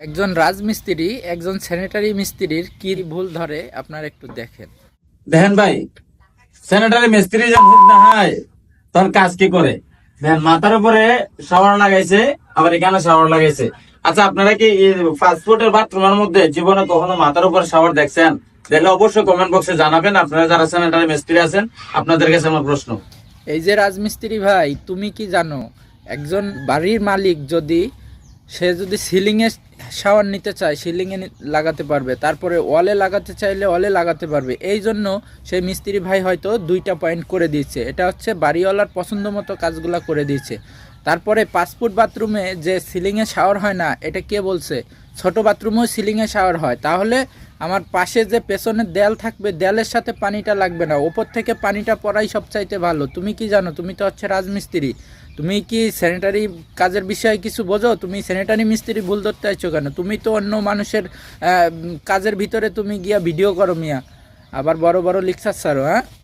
একজন রাজমিস্ত্রি একজন স্যানিটারি মিস্ত্রির কি ভুল ধরে আপনারা একটু দেখেন। দেখেন ভাই, স্যানিটারি মিস্ত্রি যে ভূত না হয় তোর কাজ কি করে দেখেন, মাথার উপরে শাওয়ার লাগাইছে, আবার এখানে শাওয়ার লাগাইছে। আচ্ছা, আপনারা কি ফাস্টফুডের বাথরুমের মধ্যে জীবনে কখনো মাথার উপরে শাওয়ার দেখছেন? দেখলে অবশ্যই কমেন্ট বক্সে জানাবেন। আপনারা যারা স্যানিটারি মিস্ত্রি আছেন, আপনাদের কাছে আমার প্রশ্ন। এই যে রাজমিস্ত্রি ভাই, তুমি কি জানো একজন বাড়ির মালিক যদি সিলিংয়ে শাওয়ার নিতে চায় সিলিংয়ে লাগাতে পারবে, তারপরে ওয়ালে লাগাতে চাইলে ওয়ালে লাগাতে পারবে। এই জন্য সেই মিস্ত্রি ভাই হয়তো 2টা পয়েন্ট করে দিয়েছে। এটা হচ্ছে বাড়িওয়ালার পছন্দ মতো কাজগুলো করে দিয়েছে। তারপরে 5 ফুট বাথরুমে যে সিলিংয়ে শাওয়ার হয় না, এটা কে বলছে? ছোট বাথরুমেও সিলিংয়ে শাওয়ার হয়। তাহলে আমার পাশে যে পেছনের দেয়াল থাকবে, দেয়ালের সাথে পানিটা লাগবে না, ওপর থেকে পানিটা পড়াই সবচাইতে ভালো। তুমি কি জানো? তুমি তো হচ্ছে রাজমিস্ত্রি। তুমি কি স্যানিটারি কাজের বিষয়ে কিছু বোঝো? তুমি স্যানিটারি মিস্ত্রি ভুল ধরতে চাইছো কেন? তুমি তো অন্য মানুষের কাজের ভিতরে তুমি গিয়া ভিডিও করো মিয়া, আবার বড় বড় লেকচার ছাড়ো। হ্যাঁ।